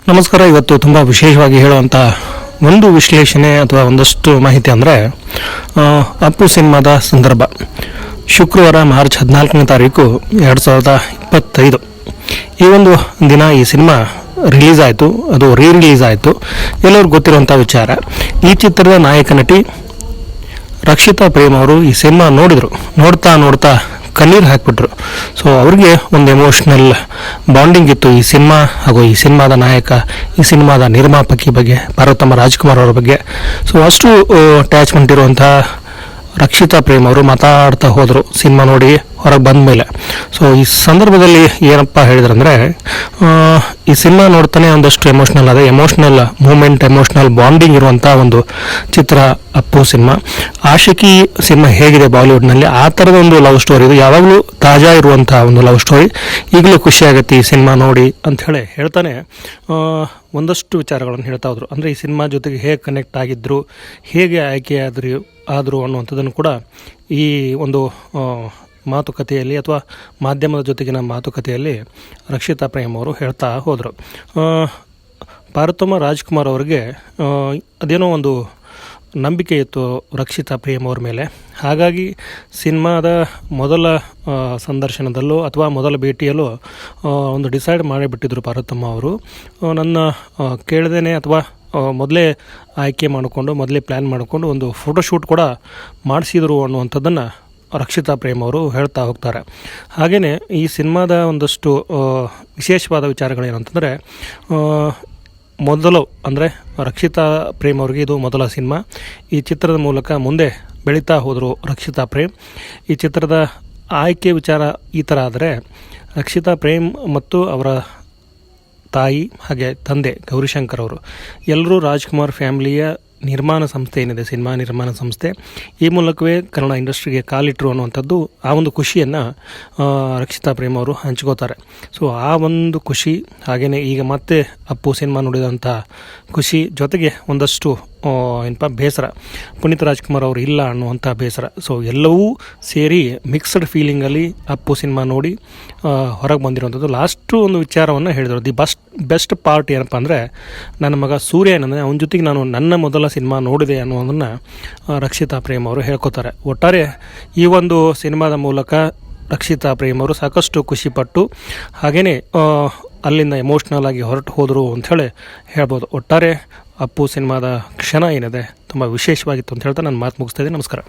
ನಮಸ್ಕಾರ. ಇವತ್ತು ತುಂಬ ವಿಶೇಷವಾಗಿ ಹೇಳುವಂಥ ಒಂದು ವಿಶ್ಲೇಷಣೆ ಅಥವಾ ಒಂದಷ್ಟು ಮಾಹಿತಿ ಅಂದರೆ ಅಪ್ಪು ಸಿನಿಮಾದ ಸಂದರ್ಭ. ಶುಕ್ರವಾರ ಮಾರ್ಚ್ 14ನೇ ತಾರೀಕು 2025 ಈ ಒಂದು ದಿನ ಈ ಸಿನಿಮಾ ರಿಲೀಸ್ ಆಯಿತು. ಅದು ರಿಲೀಸ್ ಆಯಿತು. ಎಲ್ಲರಿಗೂ ಗೊತ್ತಿರುವಂಥ ವಿಚಾರ. ಈ ಚಿತ್ರದ ನಾಯಕ ನಟಿ ರಕ್ಷಿತಾ ಪ್ರೇಮ್ ಅವರು ಈ ಸಿನಿಮಾ ನೋಡಿದರು. ನೋಡ್ತಾ ಕಣ್ಣೀರು ಹಾಕಿಬಿಟ್ರು. ಸೊ ಅವ್ರಿಗೆ ಒಂದು ಎಮೋಷ್ನಲ್ ಬಾಂಡಿಂಗ್ ಇತ್ತು ಈ ಸಿನಿಮಾ ಹಾಗೂ ಈ ಸಿನಿಮಾದ ನಾಯಕ, ಈ ಸಿನಿಮಾದ ನಿರ್ಮಾಪಕಿ ಬಗ್ಗೆ, ಪಾರ್ವತಮ್ಮ ರಾಜ್ಕುಮಾರ್ ಅವರ ಬಗ್ಗೆ. ಸೊ ಅಷ್ಟು ಅಟ್ಯಾಚ್ಮೆಂಟ್ ಇರುವಂಥ ರಕ್ಷಿತಾ ಪ್ರೇಮ್ ಅವರು ಮಾತಾಡ್ತಾ ಹೋದರು ಸಿನಿಮಾ ನೋಡಿ ಹೊರಗೆ ಬಂದ ಮೇಲೆ. ಸೊ ಈ ಸಂದರ್ಭದಲ್ಲಿ ಏನಪ್ಪ ಹೇಳಿದ್ರಂದರೆ, ಈ ಸಿನಿಮಾ ನೋಡ್ತಾನೆ ಒಂದಷ್ಟು ಎಮೋಷ್ನಲ್ ಅದೇ ಎಮೋಷ್ನಲ್ ಮೂಮೆಂಟ್, ಎಮೋಷ್ನಲ್ ಬಾಂಡಿಂಗ್ ಇರುವಂಥ ಒಂದು ಚಿತ್ರ ಅಪ್ಪು ಸಿನಿಮಾ. ಆಶಿಕಿ ಸಿನಿಮಾ ಹೇಗಿದೆ ಬಾಲಿವುಡ್ನಲ್ಲಿ, ಆ ಥರದ ಒಂದು ಲವ್ ಸ್ಟೋರಿ ಇದು. ಯಾವಾಗಲೂ ತಾಜಾ ಇರುವಂಥ ಒಂದು ಲವ್ ಸ್ಟೋರಿ. ಈಗಲೂ ಖುಷಿ ಆಗುತ್ತೆ ಈ ಸಿನಿಮಾ ನೋಡಿ ಅಂಥೇಳಿ ಹೇಳ್ತಾನೆ ಒಂದಷ್ಟು ವಿಚಾರಗಳನ್ನು ಹೇಳ್ತಾ ಹೋದರು. ಅಂದರೆ ಈ ಸಿನಿಮಾ ಜೊತೆಗೆ ಹೇಗೆ ಕನೆಕ್ಟ್ ಆಗಿದ್ದರು, ಹೇಗೆ ಆಯ್ಕೆ ಆದರು ಅನ್ನುವಂಥದ್ದನ್ನು ಕೂಡ ಈ ಒಂದು ಮಾತುಕತೆಯಲ್ಲಿ ಅಥವಾ ಮಾಧ್ಯಮದ ಜೊತೆಗಿನ ಮಾತುಕತೆಯಲ್ಲಿ ರಕ್ಷಿತಾ ಪ್ರೇಮ್ ಅವರು ಹೇಳ್ತಾ ಹೋದರು. ಪಾರ್ವತಮ್ಮ ರಾಜ್ಕುಮಾರ್ ಅವರಿಗೆ ಅದೇನೋ ಒಂದು ನಂಬಿಕೆ ಇತ್ತು ರಕ್ಷಿತಾ ಪ್ರೇಮ್ ಅವ್ರ ಮೇಲೆ. ಹಾಗಾಗಿ ಸಿನಿಮಾದ ಮೊದಲ ಸಂದರ್ಶನದಲ್ಲೂ ಅಥವಾ ಮೊದಲ ಭೇಟಿಯಲ್ಲೂ ಒಂದು ಡಿಸೈಡ್ ಮಾಡಿಬಿಟ್ಟಿದ್ರು ಪಾರ್ವತಮ್ಮ ಅವರು. ನನ್ನ ಕೇಳ್ದೇನೆ ಅಥವಾ ಮೊದಲೇ ಆಯ್ಕೆ ಮಾಡಿಕೊಂಡು, ಮೊದಲೇ ಪ್ಲ್ಯಾನ್ ಮಾಡಿಕೊಂಡು ಒಂದು ಫೋಟೋಶೂಟ್ ಕೂಡ ಮಾಡಿಸಿದರು ಅನ್ನುವಂಥದ್ದನ್ನು ರಕ್ಷಿತಾ ಪ್ರೇಮ್ ಅವರು ಹೇಳ್ತಾ ಹೋಗ್ತಾರೆ. ಹಾಗೆಯೇ ಈ ಸಿನಿಮಾದ ಒಂದಷ್ಟು ವಿಶೇಷವಾದ ವಿಚಾರಗಳೇನಂತಂದರೆ, ಮೊದಲು ಅಂದರೆ ರಕ್ಷಿತಾ ಪ್ರೇಮ್ ಅವ್ರಿಗೆ ಇದು ಮೊದಲ ಸಿನಿಮಾ. ಈ ಚಿತ್ರದ ಮೂಲಕ ಮುಂದೆ ಬೆಳೀತಾ ಹೋದರು ರಕ್ಷಿತಾ ಪ್ರೇಮ್. ಈ ಚಿತ್ರದ ಆಯ್ಕೆ ವಿಚಾರ ಈ ಥರ ಆದರೆ, ರಕ್ಷಿತಾ ಪ್ರೇಮ್ ಮತ್ತು ಅವರ ತಾಯಿ ಹಾಗೆ ತಂದೆ ಗೌರಿಶಂಕರ್ ಅವರು ಎಲ್ಲರೂ ರಾಜ್ಕುಮಾರ್ ಫ್ಯಾಮಿಲಿಯ ನಿರ್ಮಾಣ ಸಂಸ್ಥೆ ಏನಿದೆ, ಸಿನಿಮಾ ನಿರ್ಮಾಣ ಸಂಸ್ಥೆ, ಈ ಮೂಲಕವೇ ಕನ್ನಡ ಇಂಡಸ್ಟ್ರಿಗೆ ಕಾಲಿಟ್ಟರು ಅನ್ನುವಂಥದ್ದು, ಆ ಒಂದು ಖುಷಿಯನ್ನು ರಕ್ಷಿತಾ ಪ್ರೇಮ್ ಅವರು ಹಂಚ್ಕೋತಾರೆ. ಸೊ ಆ ಒಂದು ಖುಷಿ, ಹಾಗೆಯೇ ಈಗ ಮತ್ತೆ ಅಪ್ಪು ಸಿನಿಮಾ ನೋಡಿದಂಥ ಖುಷಿ, ಜೊತೆಗೆ ಒಂದಷ್ಟು ಏನಪ್ಪ ಬೇಸರ, ಪುನೀತ್ ರಾಜ್ಕುಮಾರ್ ಅವರು ಇಲ್ಲ ಅನ್ನುವಂಥ ಬೇಸರ. ಸೊ ಎಲ್ಲವೂ ಸೇರಿ ಮಿಕ್ಸ್ಡ್ ಫೀಲಿಂಗಲ್ಲಿ ಅಪ್ಪು ಸಿನಿಮಾ ನೋಡಿ ಹೊರಗೆ ಬಂದಿರುವಂಥದ್ದು. ಲಾಸ್ಟು ಒಂದು ವಿಚಾರವನ್ನು ಹೇಳಿದರು. ದಿ ಬೆಸ್ಟ್ ಪಾರ್ಟ್ ಏನಪ್ಪ ಅಂದರೆ, ನನ್ನ ಮಗ ಸೂರ್ಯ ಏನಂದರೆ ಅವನ ಜೊತೆಗೆ ನಾನು ನನ್ನ ಮೊದಲ ಸಿನಿಮಾ ನೋಡಿದೆ ಅನ್ನೋದನ್ನು ರಕ್ಷಿತಾ ಪ್ರೇಮ್ ಅವರು ಹೇಳ್ಕೊತಾರೆ. ಒಟ್ಟಾರೆ ಈ ಒಂದು ಸಿನಿಮಾದ ಮೂಲಕ ರಕ್ಷಿತಾ ಪ್ರೇಮ್ ಅವರು ಸಾಕಷ್ಟು ಖುಷಿಪಟ್ಟು ಹಾಗೆಯೇ ಅಲ್ಲಿಂದ ಎಮೋಷ್ನಲ್ ಆಗಿ ಹೊರಟು ಹೋದರು ಅಂಥೇಳಿ ಹೇಳ್ಬೋದು. ಒಟ್ಟಾರೆ ಅಪ್ಪು ಸಿನಿಮಾದ ಕ್ಷಣ ಏನಿದೆ ತುಂಬ ವಿಶೇಷವಾಗಿತ್ತು ಅಂತ ಹೇಳ್ತಾ ನಾನು ಮಾತು ಮುಗಿಸ್ತಾ ಇದ್ದೀನಿ. ನಮಸ್ಕಾರ.